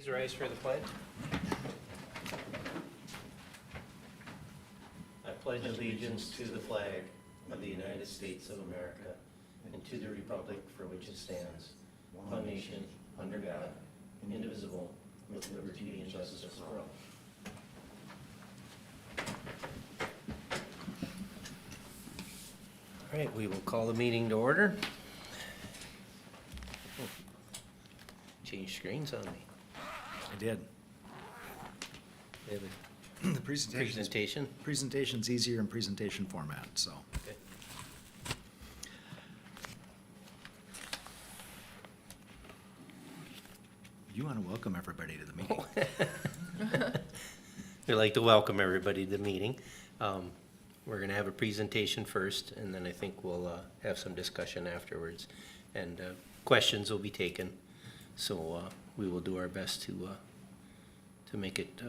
Please rise for the pledge. I pledge allegiance to the flag of the United States of America and to the republic for which it stands, one nation, under God, indivisible, with liberty and justice for all. All right, we will call the meeting to order. Oh, change screens on me. I did. They have The a presentation. presentation. Presentation's easier in presentation format, so. Okay. You want to welcome everybody to the meeting. We'd like to welcome everybody to the meeting. We're going to have a presentation first, and then I think we'll have some discussion afterwards. And questions will be taken. So we will do our best to make it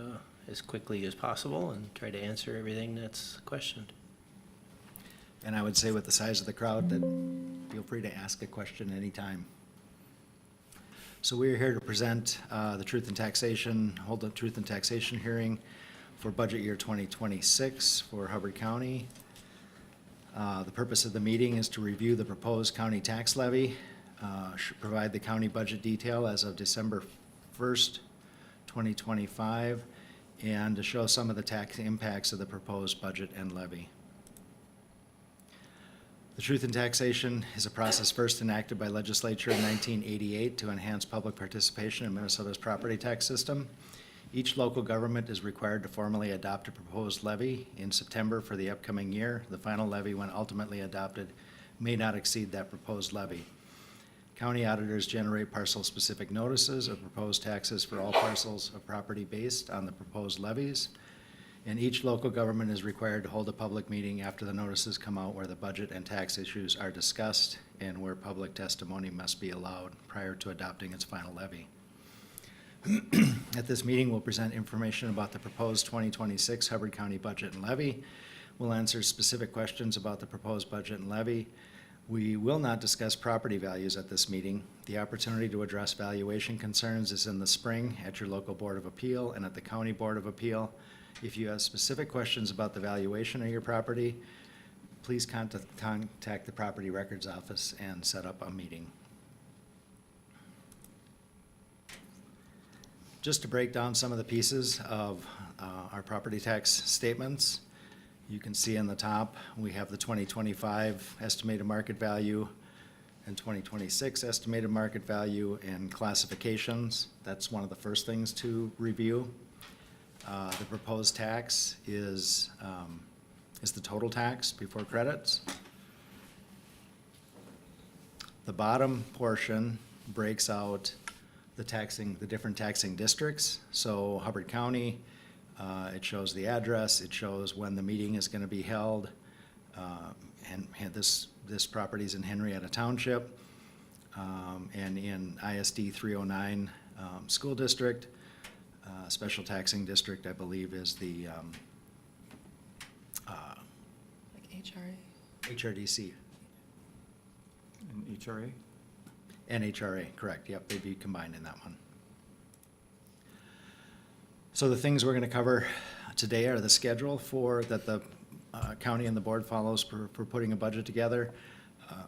as quickly as possible and try to answer everything that's questioned. And I would say with the size of the crowd that feel free to ask a question anytime. So we are here to present the Truth and Taxation, hold the Truth and Taxation hearing for budget year 2026 for Hubbard County. The purpose of the meeting is to review the proposed county tax levy, provide the county budget detail as of December 1st, 2025, and to show some of the tax impacts of the proposed budget and levy. The Truth in Taxation is a process first enacted by legislature in 1988 to enhance public participation in Minnesota's property tax system. Each local government is required to formally adopt a proposed levy in September for the upcoming year. The final levy, when ultimately adopted, may not exceed that proposed levy. County auditors generate parcel-specific notices of proposed taxes for all parcels of property based on the proposed levies. And each local government is required to hold a public meeting after the notices come out where the budget and tax issues are discussed and where public testimony must be allowed prior to adopting its final levy. At this meeting, we'll present information about the proposed 2026 Hubbard County budget and levy. We'll answer specific questions about the proposed budget and levy. We will not discuss property values at this meeting. The opportunity to address valuation concerns is in the spring at your local Board of Appeal and at the County Board of Appeal. If you have specific questions about the valuation of your property, please contact the Property Records Office and set up a meeting. Just to break down some of the pieces of our property tax statements, you can see in the top, we have the 2025 estimated market value and 2026 estimated market value and classifications. That's one of the first things to review. The proposed tax is the total tax before credits. The bottom portion breaks out the different taxing districts. So Hubbard County, it shows the address, it shows when the meeting is going to be held, and this property is in Henrietta Township, and in ISD 309 school district. Special taxing district, I believe, is the Like HRA? HRDC. And HRA? And HRA, correct, yep, they'd be combined in that one. So the things we're going to cover today are the schedule that the county and the board follows for putting a budget together,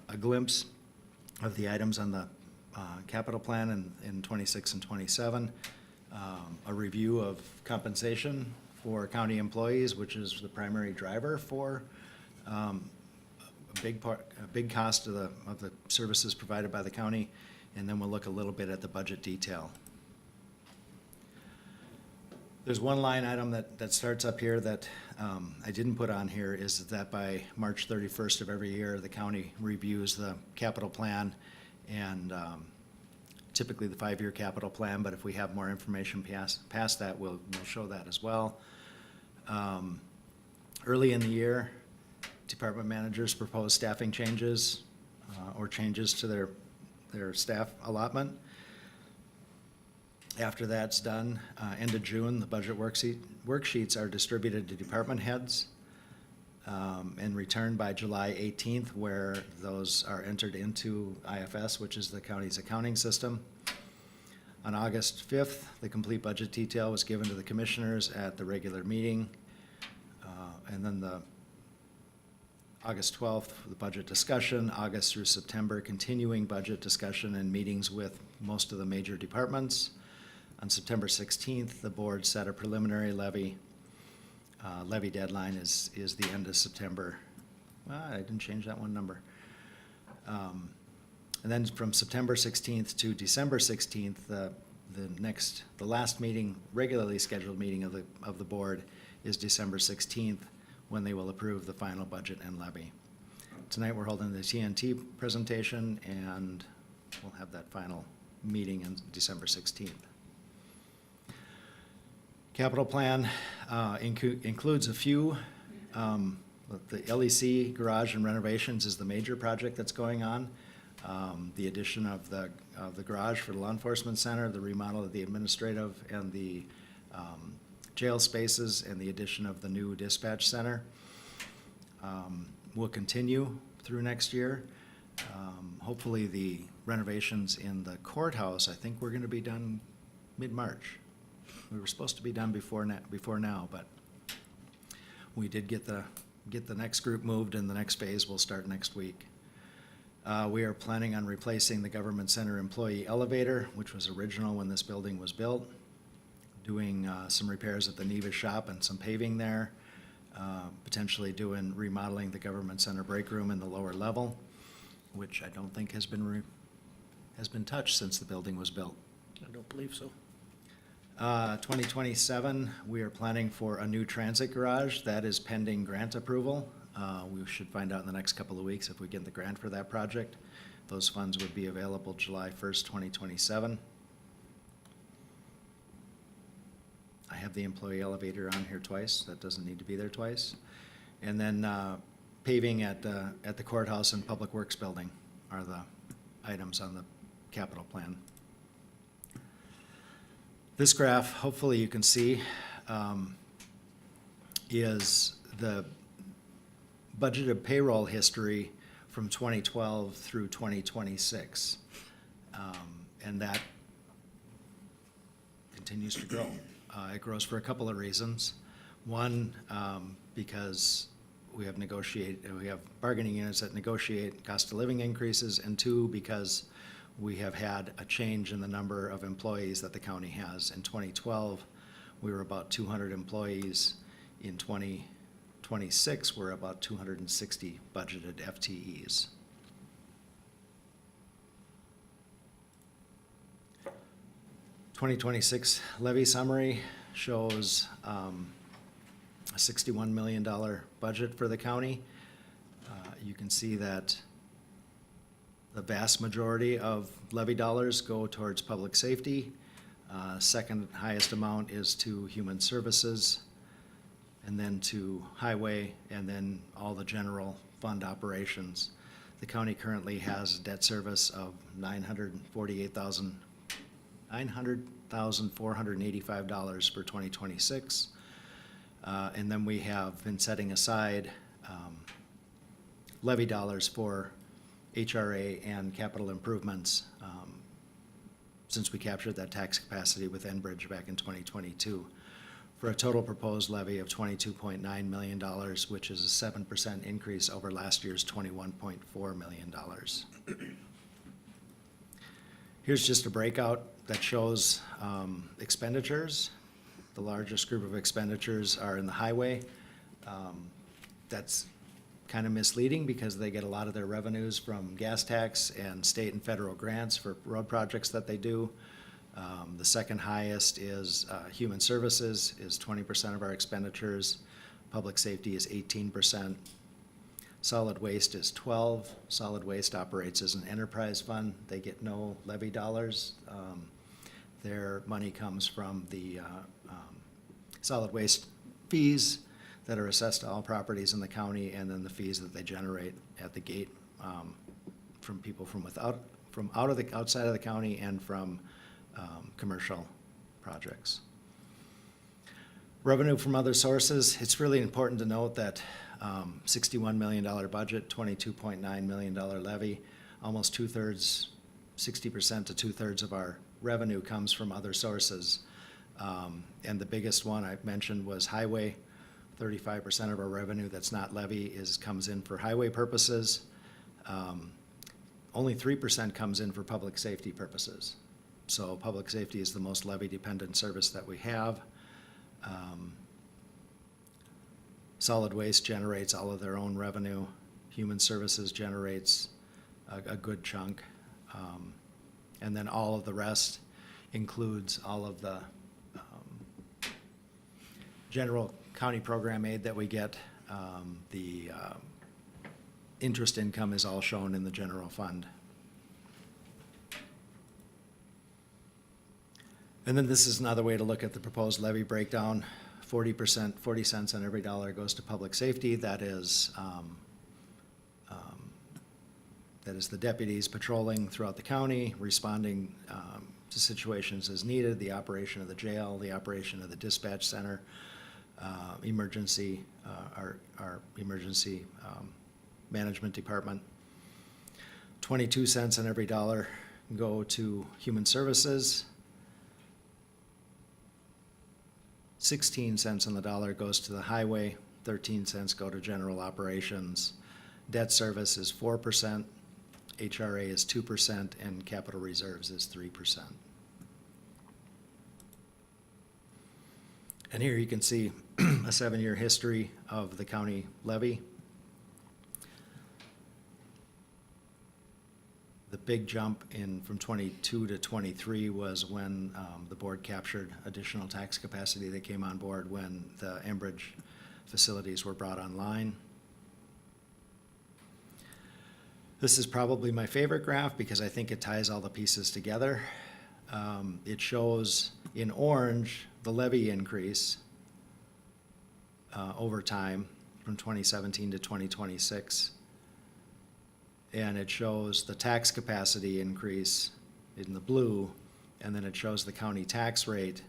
a glimpse of the items on the capital plan in 26 and 27, a review of compensation for county employees, which is the primary driver for a big cost of the services provided by the county, and then we'll look a little bit at the budget detail. There's one line item that starts up here that I didn't put on here, is that by March 31st of every year, the county reviews the capital plan and typically the 5-year capital plan, but if we have more information past that, we'll show that as well. Early in the year, department managers propose staffing changes or changes to their staff allotment. After that's done, end of June, the budget worksheets are distributed to department heads and returned by July 18th, where those are entered into IFS, which is the county's accounting system. On August 5th, the complete budget detail was given to the commissioners at the regular meeting. And then the August 12th, the budget discussion, August through September, continuing budget discussion and meetings with most of the major departments. On September 16th, the board set a preliminary levy. Levy deadline is the end of September. I didn't change that one number. And then from September 16th to December 16th, the last meeting, regularly scheduled meeting of the board is December 16th, when they will approve the final budget and levy. Tonight, we're holding the TNT presentation, and we'll have that final meeting on December 16th. Capital plan includes a few. The LEC garage and renovations is the major project that's going on. The addition of the garage for the law enforcement center, the remodel of the administrative and the jail spaces, and the addition of the new dispatch center will continue through next year. Hopefully the renovations in the courthouse, I think we're gonna be done mid-March. We were supposed to be done before now, but we did get the next group moved, and the next phase will start next week. We are planning on replacing the government center employee elevator, which was original when this building was built, doing some repairs at the Neva shop and some paving there, potentially remodeling the government center break room in the lower level, which I don't think has been touched since the building was built. I don't believe so. 2027, we are planning for a new transit garage. That is pending grant approval. We should find out in the next couple of weeks if we get the grant for that project. Those funds would be available July 1st, 2027. I have the employee elevator on here twice. That doesn't need to be there twice. And then paving at the courthouse and Public Works building are the items on the capital plan. This graph, hopefully you can see, is the budgeted payroll history from 2012 through 2026. And that continues to grow. It grows for a couple of reasons. One, because we have bargaining units that negotiate cost of living increases, and two, because we have had a change in the number of employees that the county has. In 2012, we were about 200 employees. In 2026, we're about 260 budgeted FTEs. '26 levy summary shows a $61 million budget for the county. You can see that the vast majority of levy dollars go towards public safety. Second highest amount is to human services, and then to highway, and then all the general fund operations. The county currently has debt service of $900,485 for 2026. And then we have been setting aside levy dollars for HRA and capital improvements since we captured that tax capacity with Enbridge back in 2022, for a total proposed levy of $22.9 million, which is a 7% increase over last year's $21.4 million. Here's just a breakout that shows expenditures. The largest group of expenditures are in the highway. That's kind of misleading because they get a lot of their revenues from gas tax and state and federal grants for road projects that they do. The second highest is human services, is 20% of our expenditures. Public safety is 18%. Solid waste is 12%. Solid waste operates as an enterprise fund. They get no levy dollars. Their money comes from the solid waste fees that are assessed to all properties in the county, and then the fees that they generate at the gate from people from outside of the county and from commercial projects. Revenue from other sources. It's really important to note that $61 million budget, $22.9 million levy, almost 2/3, 60% to 2/3 of our revenue comes from other sources. And the biggest one I mentioned was highway. 35% of our revenue that's not levy comes in for highway purposes. Only 3% comes in for public safety purposes. So public safety is the most levy-dependent service that we have. Solid waste generates all of their own revenue. Human services generates a good chunk. And then all of the rest includes all of the general county program aid that we get. The interest income is all shown in the general fund. And then this is another way to look at the proposed levy breakdown. 40%, 40 cents on every dollar goes to public safety. That is the deputies patrolling throughout the county, responding to situations as needed, the operation of the jail, the operation of the dispatch center, our emergency management department. 22 cents on every dollar go to human services. 16 cents on the dollar goes to the highway. 13 cents go to general operations. Debt service is 4%, HRA is 2%, and capital reserves is 3%. And here you can see a 7-year history of the county levy. The big jump from 22 to 23 was when the board captured additional tax capacity that came on board when the Enbridge facilities were brought online. This is probably my favorite graph because I think it ties all the pieces together. It shows in orange the levy increase over time from 2017 to 2026. And it shows the tax capacity increase in the blue, and then it shows the county tax rate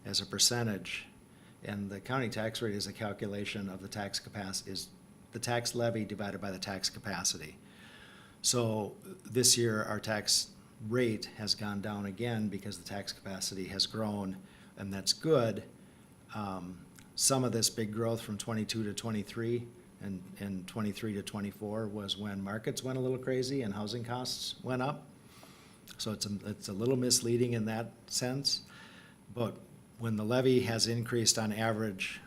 as a percentage. And the county tax rate is a calculation of the tax capacity, is the tax levy divided by the tax capacity. So this year, our tax rate has gone down again because the tax capacity has grown, and that's good. Some of this big growth from 22 to 23 and 23 to 24 was when markets went a little crazy and housing costs went up. So it's a little misleading in that sense. But when the levy has increased on average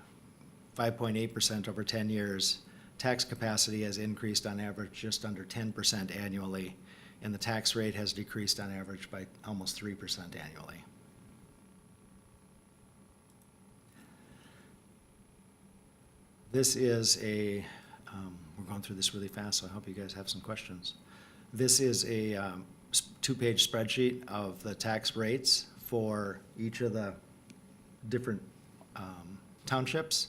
5.8% over 10 years, tax capacity has increased on average just under 10% annually, and the tax rate has decreased on average by almost 3% annually. This is we're going through this really fast, so I hope you guys have some questions. This is a 2-page spreadsheet of the tax rates for each of the different townships.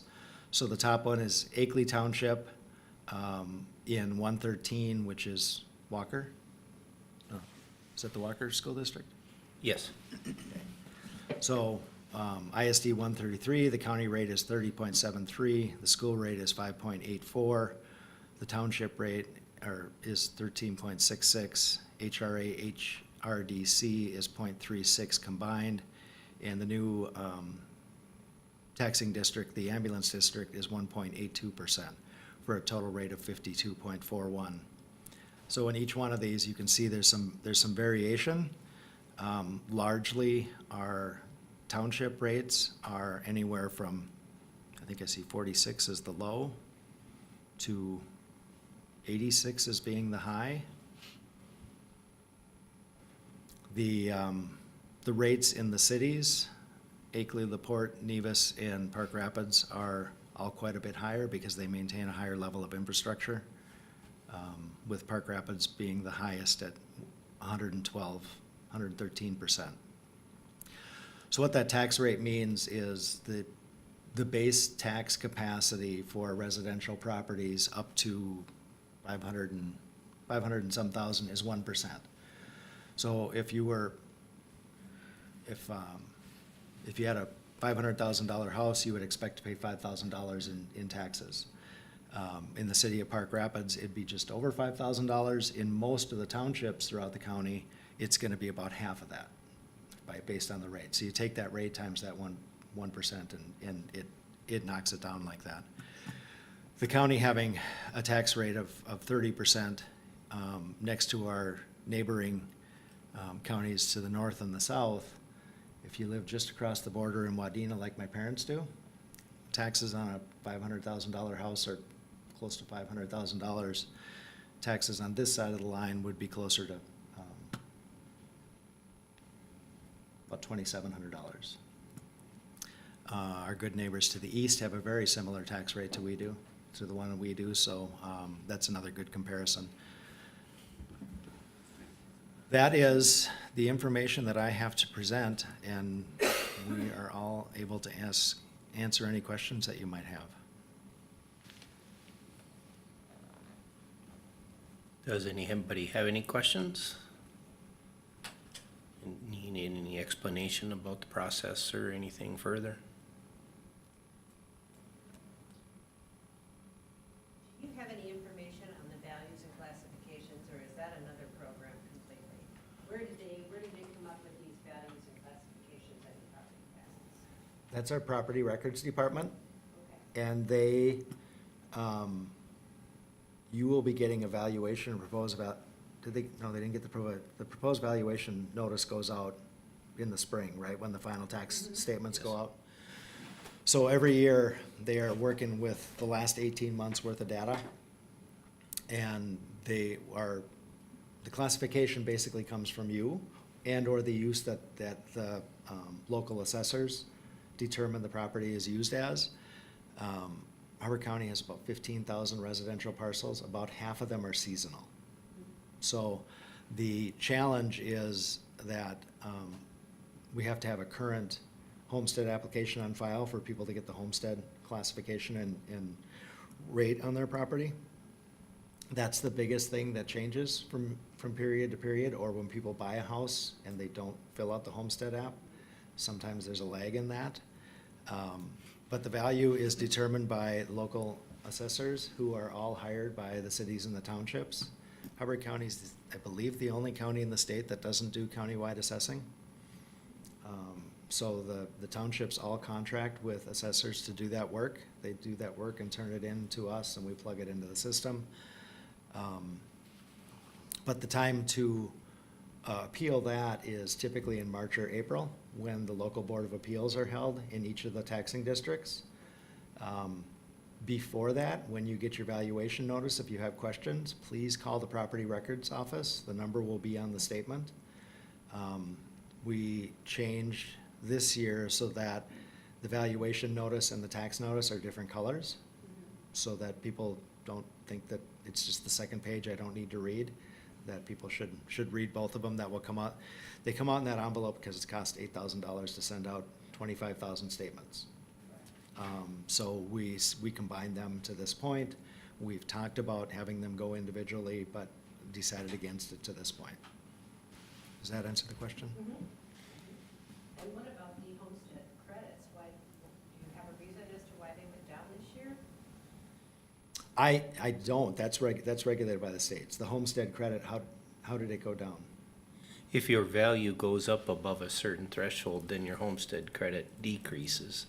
So the top one is Akeley Township in 113, which is Walker. Oh, is that the Walker School District? Yes. So ISD 133, the county rate is 30.73, the school rate is 5.84, the township rate is 13.66, HRA, HRDC is 0.36 combined, and the new taxing district, the ambulance district, is 1.82% for a total rate of 52.41. So in each one of these, you can see there's some variation. Largely, our township rates are anywhere from, I think I see 46 as the low to 86 as being the high. The rates in the cities, Akeley, LaPorte, Nevis, and Park Rapids are all quite a bit higher because they maintain a higher level of infrastructure, with Park Rapids being the highest at 113%. So what that tax rate means is that the base tax capacity for residential properties up to 500 and some thousand is 1%. So if you had a $500,000 house, you would expect to pay $5,000 in taxes. In the city of Park Rapids, it'd be just over $5,000. In most of the townships throughout the county, it's going to be about half of that. based on the rate. So you take that rate times that 1%, and it knocks it down like that. The county having a tax rate of 30%, next to our neighboring counties to the north and the south, if you live just across the border in Wadena like my parents do, taxes on a $500,000 house are close to $500,000. Taxes on this side of the line would be closer to about $2,700. Our good neighbors to the east have a very similar tax rate to the one that we do, so that's another good comparison. That is the information that I have to present, and we are all able to answer any questions that you might have. Does anybody have any questions? Need any explanation about the process or anything further? Do you have any information on the values and classifications, or is that another program completely? Where did they come up with these values and classifications on your property taxes? That's our property records department, Okay. and they, you will be getting a valuation and proposed about, no, they didn't get the proposed valuation notice goes out in the spring, right, when the final tax statements go out. So every year, they are working with the last 18 months worth of data, and the classification basically comes from you, and/or the use that the local assessors determine the property is used as. Hubbard County has about 15,000 residential parcels. About half of them are seasonal. So the challenge is that we have to have a current homestead application on file for people to get the homestead classification and rate on their property. That's the biggest thing that changes from period to period, or when people buy a house and they don't fill out the homestead app. Sometimes there's a lag in that. But the value is determined by local assessors who are all hired by the cities and the townships. Hubbard County is, I believe, the only county in the state that doesn't do countywide assessing. So the townships all contract with assessors to do that work. They do that work and turn it in to us, and we plug it into the system. But the time to appeal that is typically in March or April, when the local board of appeals are held in each of the taxing districts. Before that, when you get your valuation notice, if you have questions, please call the property records office. The number will be on the statement. We changed this year so that the valuation notice and the tax notice are different colors, so that people don't think that it's just the second page I don't need to read, that people should read both of them. That will come out. They come out in that envelope because it's cost $8,000 to send out 25,000 statements. So we combined them to this point. We've talked about having them go individually, but decided against it to this point. Does that answer the question? Mm-hmm. And what about the homestead credits? Why, do you have a reason as to why they went down this year? I don't. That's regulated by the states. The homestead credit, how did it go down? If your value goes up above a certain threshold, then your homestead credit decreases.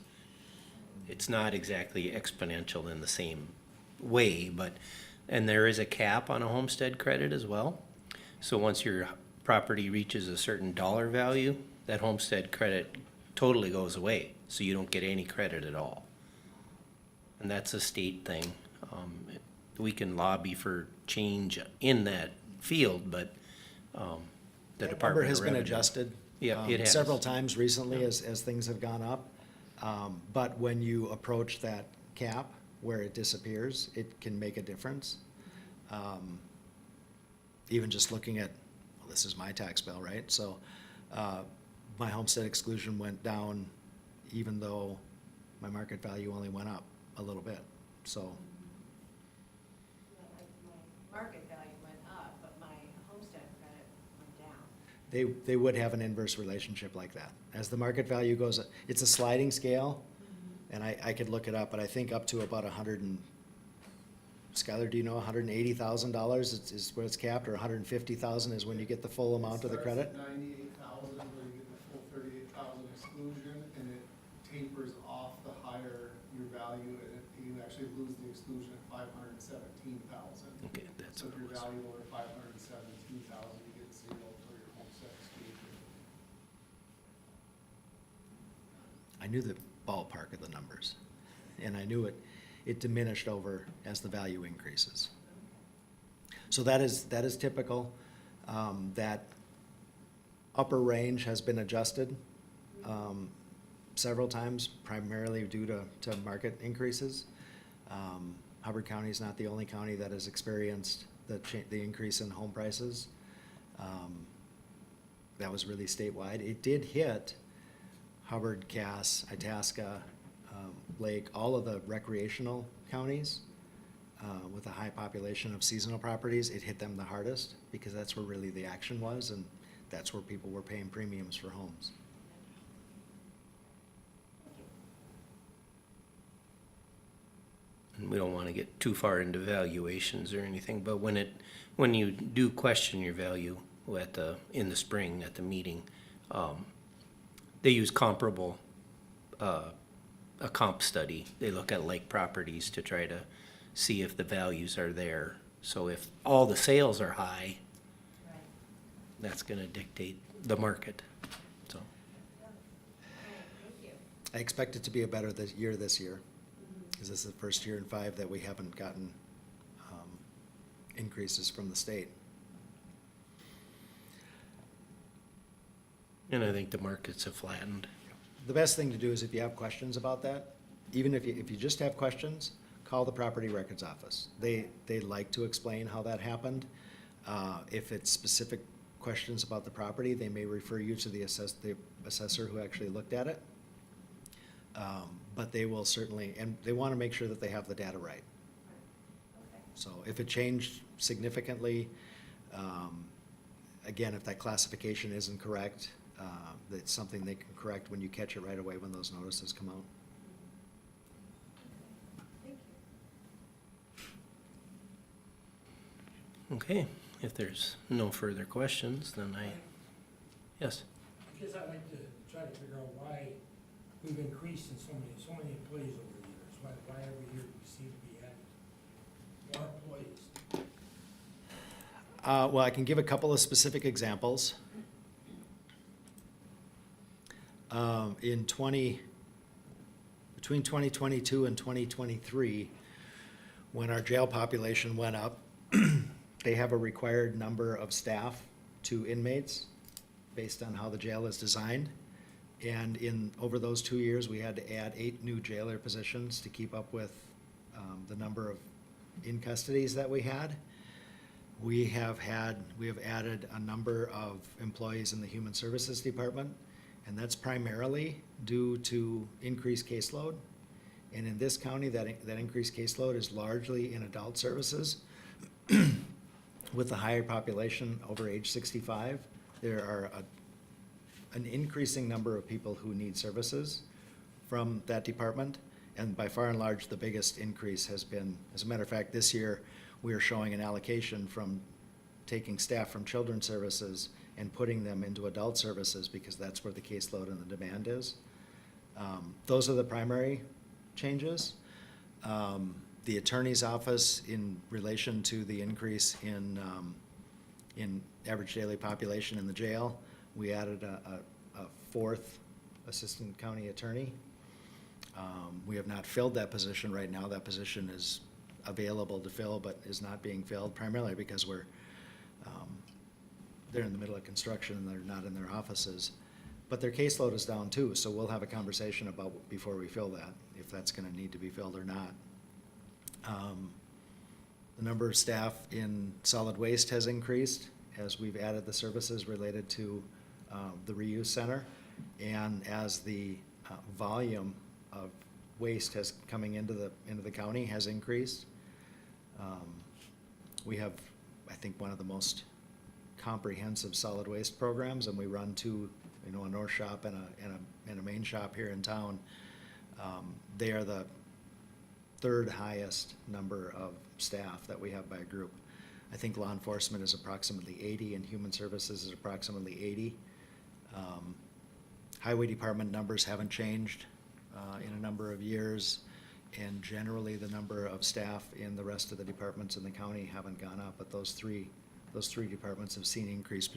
It's not exactly exponential in the same way, and there is a cap on a homestead credit as well. So once your property reaches a certain dollar value, that homestead credit totally goes away, so you don't get any credit at all. And that's a state thing. We can lobby for change in that field, but the That Department number of has been Revenue- adjusted. Yeah, it has. Several times recently as things have gone up. But when you approach that cap where it disappears, it can make a difference. Even just looking at, well, this is my tax bill, right? So my homestead exclusion went down even though my market value only went up a little bit, so. My market value went up, but my homestead credit went down. They would have an inverse relationship like that. As the market value goes, it's a sliding scale, and I could look it up, but I think up to about Skylar, do you know, $180,000 is where it's capped, or $150,000 is when you get the full amount of the credit? $98,000 where you get the full exclusion, and it tapers off the higher your value, and you actually lose the exclusion at 517,000. Okay, that's So if what your it was. value over 517,000, you get zero for your homestead exclusion. I knew the ballpark of the numbers, and I knew it diminished over as the value increases. So that is typical. That upper range has been adjusted several times, primarily due to market increases. Hubbard County is not the only county that has experienced the increase in home prices. That was really statewide. It did hit Hubbard, Cass, Itasca, Lake, all of the recreational counties with a high population of seasonal properties. It hit them the hardest because that's where really the action was, and that's where people were paying premiums for homes. And we don't want to get too far into valuations or anything, but when you do question your value in the spring at the meeting, they use comparable, a comp study. They look at like properties to try to see if the values are there. So if all the sales are high, Right. that's gonna dictate the market, so. All right, thank you. I expect it to be a better year this year, because this is the first year in 5 that we haven't gotten increases from the state. And I think the markets have flattened. The best thing to do is if you have questions about that, even if you just have questions, call the property records office. They like to explain how that happened. If it's specific questions about the property, they may refer you to the assessor who actually looked at it. But they will certainly, and they want to make sure that they have the data right. Okay. So if it changed significantly, again, if that classification isn't correct, that's something they can correct when you catch it right away when those notices come out. Thank you. Okay, if there's no further questions, then yes. I guess I'd like to try to figure out why we've increased in so many employees over the years. Why every year we seem to be adding more employees? Well, I can give a couple of specific examples. Between 2022 and 2023, when our jail population went up, they have a required number of staff to inmates based on how the jail is designed. And over those 2 years, we had to add 8 new jailer positions to keep up with the number of in-custodies that we had. We have added a number of employees in the Human Services Department, and that's primarily due to increased caseload. And in this county, that increased caseload is largely in adult services. With the higher population over age 65, there are an increasing number of people who need services from that department. And by far and large, the biggest increase has been, as a matter of fact, this year, we are showing an allocation from taking staff from children's services and putting them into adult services because that's where the caseload and the demand is. Those are the primary changes. The attorney's office, in relation to the increase in average daily population in the jail, we added a 4th assistant county attorney. We have not filled that position right now. That position is available to fill, but is not being filled primarily because they're in the middle of construction and they're not in their offices. But their caseload is down too, so we'll have a conversation about before we fill that, if that's gonna need to be filled or not. The number of staff in solid waste has increased as we've added the services related to the reuse center, and as the volume of waste coming into the county has increased. We have, I think, one of the most comprehensive solid waste programs, and we run 2, a north shop and a main shop here in town. They are the 3rd highest number of staff that we have by group. I think law enforcement is approximately 80 and human services is approximately 80. Highway Department numbers haven't changed in a number of years, and generally, the number of staff in the rest of the departments in the county haven't gone up, but those three departments have seen increase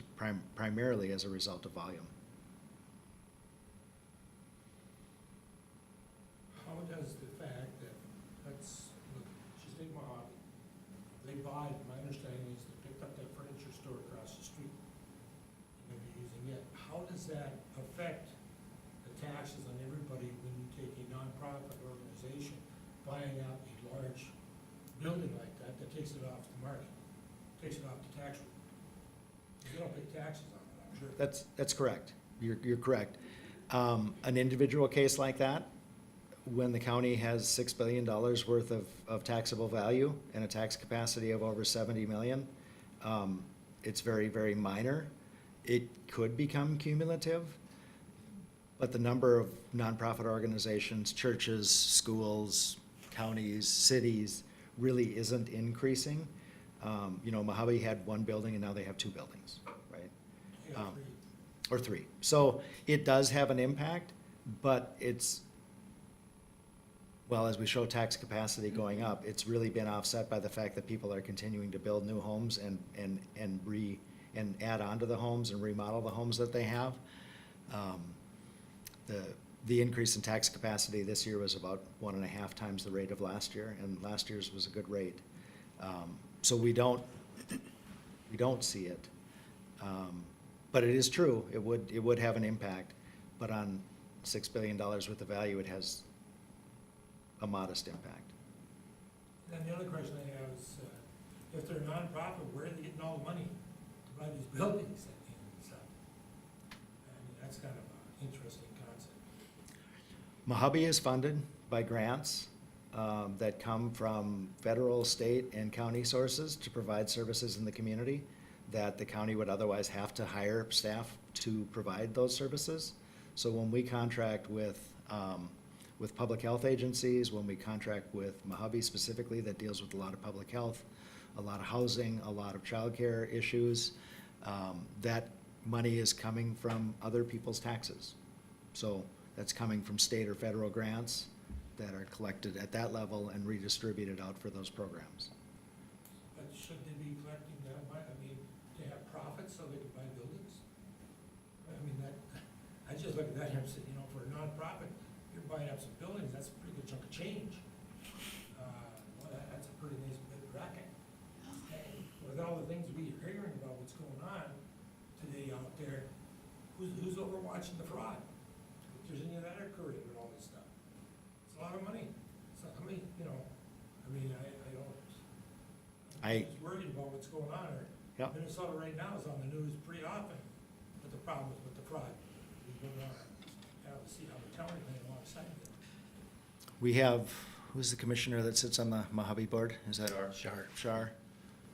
primarily as a result of volume. How does the fact that, let's look, just take Mojave, they buy, my understanding is they picked up that furniture store across the street, and they'll be using it. How does that affect the taxes on everybody when you take a nonprofit organization buying out a large building like that, that takes it off the market, takes it off the tax roll? You don't pay taxes on it, I'm sure. That's correct. You're correct. An individual case like that, when the county has $6 billion worth of taxable value and a tax capacity of over 70 million, it's very, very minor. It could become cumulative, but the number of nonprofit organizations, churches, schools, counties, cities, really isn't increasing. Mojave had one building and now they have two buildings, right? Yeah, Or three. So it does have an impact, but it's, well, as we show tax capacity going up, it's really been offset by the fact that people are continuing to build new homes and add on to the homes and remodel the homes that they have. The increase in tax capacity this year was about 1.5 times the rate of last year, and last year's was a good rate. So we don't see it. But it is true, it would have an impact, but on $6 billion worth of value, it has a modest impact. Then the other question I have is, if they're a nonprofit, where are they getting all the money to buy these buildings and stuff? I mean, that's kind of an interesting concept. Mojave is funded by grants that come from federal, state, and county sources to provide services in the community that the county would otherwise have to hire staff to provide those services. So when we contract with public health agencies, when we contract with Mojave specifically, that deals with a lot of public health, a lot of housing, a lot of childcare issues, that money is coming from other people's taxes. So that's coming from state or federal grants that are collected at that level and redistributed out for those programs. But should they be collecting that money, I mean, to have profits so they can buy buildings? I mean, I just look at that and I'm saying, for a nonprofit, you're buying up some buildings, that's a pretty good chunk of change. Well, that's a pretty nice bit of racket. And with all the things we are hearing about what's going on today out there, who's overwatching the fraud? If there's any of that occurring with all this stuff, it's a lot of money. So, I mean, I don't, I'm just worried about what's going on. Yep. Minnesota right now is on the news pretty often with the problems with the fraud. We don't know, see how the county playing alongside it. We have, who's the commissioner that sits on the Mojave board? Is that? Shar. Shar.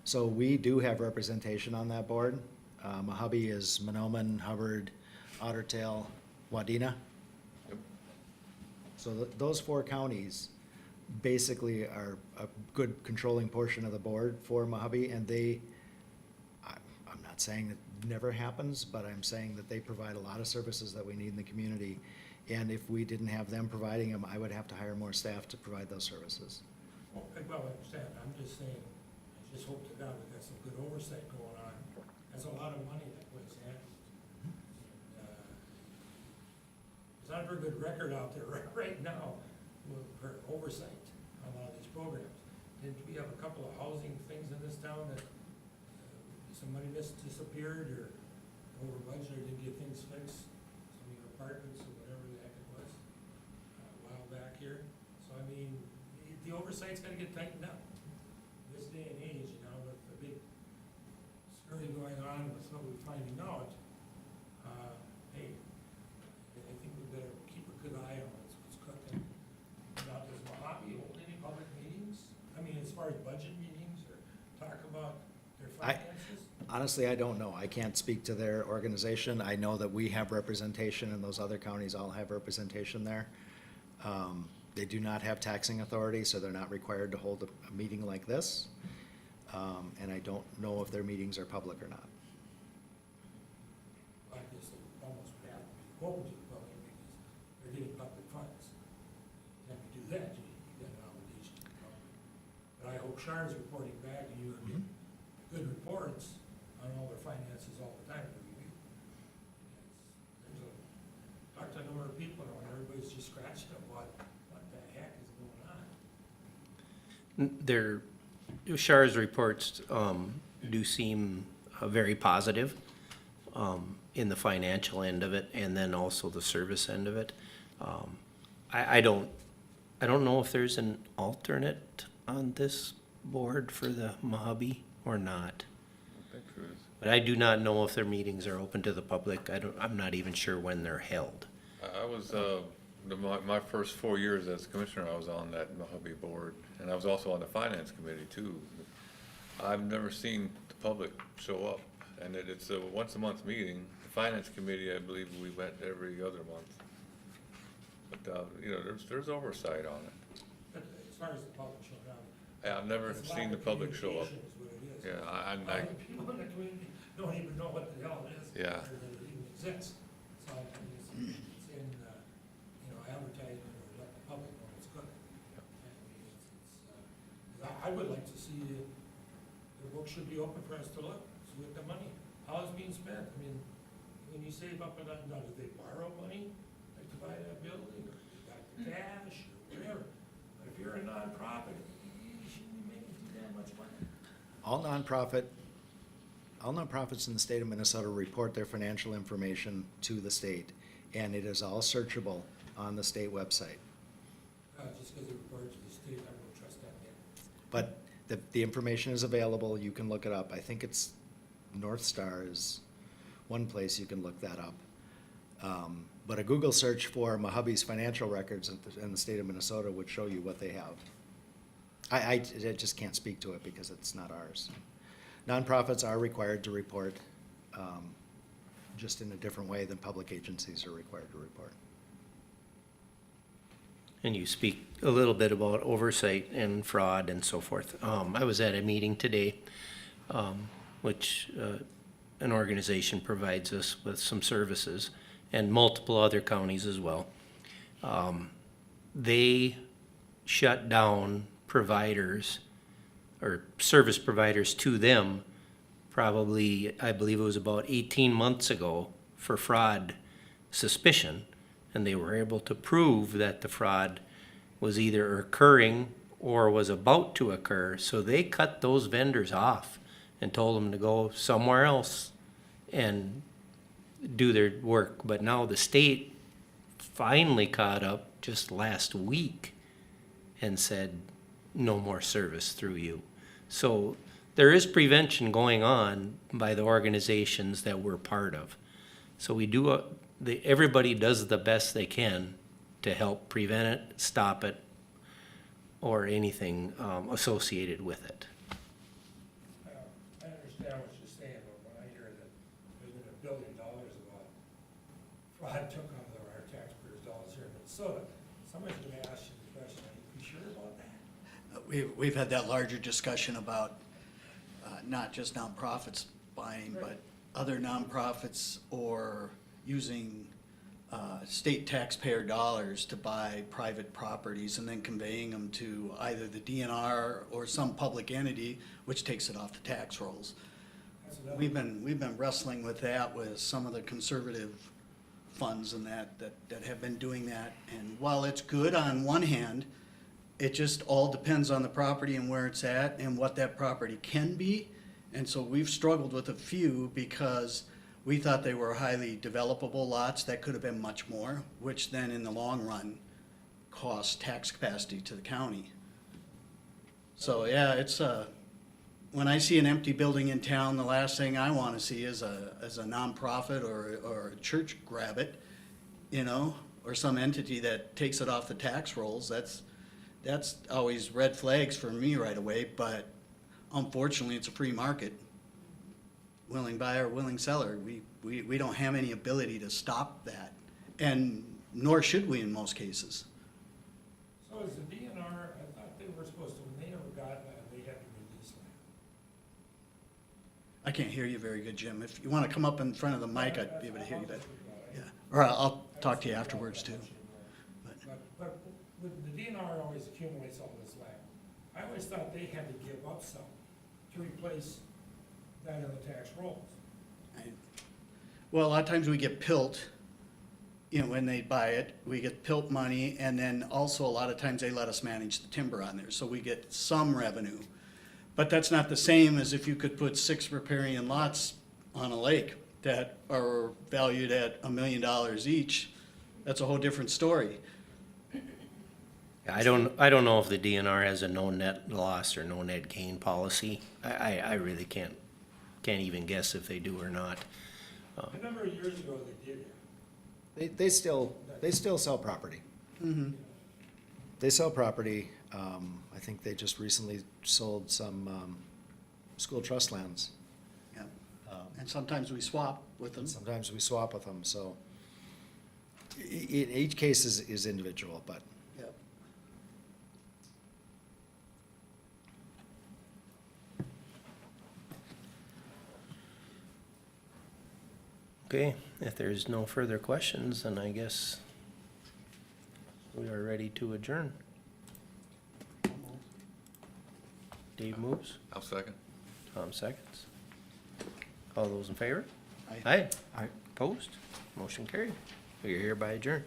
So we do have representation on that board. Mojave is Monoman, Hubbard, Otter Tail, Wadena. So those four counties basically are a good controlling portion of the board for Mojave, and I'm not saying it never happens, but I'm saying that they provide a lot of services that we need in the community. And if we didn't have them providing them, I would have to hire more staff to provide those services. Well, I understand, I'm just saying, I just hope to God we got some good oversight going on. That's a lot of money that place has. There's not a very good record out there right now for oversight on a lot of these programs. Did we have a couple of housing things in this town that some money just disappeared or over budget or didn't get things fixed? Some of your apartments or whatever the heck it was a while back here. So I mean, the oversight's gotta get tightened up. This day and age, with the big scurry going on with what we're finding out, hey, I think we better keep a good eye on what's cooking. Now, does Mojave hold any public meetings? I mean, as far as budget meetings or talk about their finances? Honestly, I don't know. I can't speak to their organization. I know that we have representation and those other counties all have representation there. They do not have taxing authority, so they're not required to hold a meeting like this. And I don't know if their meetings are public or not. I guess they almost have to be open to the public Oakshar's reporting back, and you were getting good reports on all their finances all the time every week. Talked to a number of people, and everybody's just scratching at what the heck is going on. Their, Shar's reports do seem very positive in the financial end of it, and then also the service end of it. I don't know if there's an alternate on this board for the Mojave or not. But I do not know if their meetings are open to the public. I'm not even sure when they're held. I was, my first 4 years as commissioner, I was on that Mojave board, and I was also on the finance committee too. I've never seen the public show up, and it's a once-a-month meeting. The finance committee, I believe we met every other month. But, you know, there's oversight on it. But as far as the public showing up. I've never it's seen lack the of public show up. communication is what it is. Yeah, A lot of people in the community don't even know what the hell it is. Yeah. Or that it even exists. So I mean, it's in, you know, advertisement or let the public know it's good. I mean, I would like to see, the book should be open for us to look, see what the money, how it's being spent. I mean, when you save up and down, do they borrow money like to buy that building, or they got the cash, or whatever? But if you're a nonprofit, you shouldn't be making too damn much money. All nonprofits in the state of Minnesota report their financial information to the state, and it is all searchable on the state website. Just because they report to the state, I don't trust that yet. But the information is available, you can look it up. I think it's North Star is one place you can look that up. But a Google search for Mojave's financial records in the state of Minnesota would show you what they have. I just can't speak to it because it's not ours. Nonprofits are required to report, just in a different way than public agencies are required to report. And you speak a little bit about oversight and fraud and so forth. I was at a meeting today, which an organization provides us with some services, and multiple other counties as well. They shut down providers or service providers to them probably, I believe it was about 18 months ago, for fraud suspicion. And they were able to prove that the fraud was either occurring or was about to occur. So they cut those vendors off and told them to go somewhere else and do their work. But now the state finally caught up just last week and said, no more service through you. So there is prevention going on by the organizations that we're part of. So we do, everybody does the best they can to help prevent it, stop it, or anything associated with it. I understand what you're saying, but when I hear that there's been $1 billion of fraud took out of our taxpayers' dollars here in Minnesota, somebody's gonna ask you the question, are you sure about that? We've had that larger discussion about not just nonprofits buying, but other nonprofits or using state taxpayer dollars to buy private properties and then conveying them to either the DNR or some public entity, which takes it off the tax rolls. That's another- We've been wrestling with that with some of the conservative funds and that have been doing that. And while it's good on one hand, it just all depends on the property and where it's at and what that property can be. And so we've struggled with a few because we thought they were highly developable lots that could have been much more, which then in the long run costs tax capacity to the county. So yeah, it's when I see an empty building in town, the last thing I want to see is a nonprofit or a church grab it, you know, or some entity that takes it off the tax rolls. That's always red flags for me right away, but unfortunately, it's a free market. Willing buyer, willing seller. We don't have any ability to stop that, and nor should we in most cases. So is the DNR, I thought they were supposed to, when they ever got that, they had to release land. I can't hear you very good, Jim. If you want to come up in front of the mic, I'd be able to hear you better. Yeah, or I'll talk to you afterwards too. But the DNR always accumulates all this land. I always thought they had to give up some to replace that in the tax rolls. Well, a lot of times we get PILT, you know, when they buy it, we get PILT money, and then also a lot of times they let us manage the timber on there, so we get some revenue. But that's not the same as if you could put 6 riparian lots on a lake that are valued at $1 million each. That's a whole different story. I don't know if the DNR has a no net loss or no net gain policy. I really can't even guess if they do or not. A number of years ago, they did. They still sell property. Mm-hmm. They sell property. I think they just recently sold some school trust lands. Yeah. And sometimes we swap with them. Sometimes we swap with them, so each case is individual, but Yep. Okay, if there's no further questions, then I guess we are ready to adjourn. Dave moves, I'll second. Tom seconds. All those in favor? Aye. Aye. Aye. Opposed? Motion carried. You're hereby adjourned.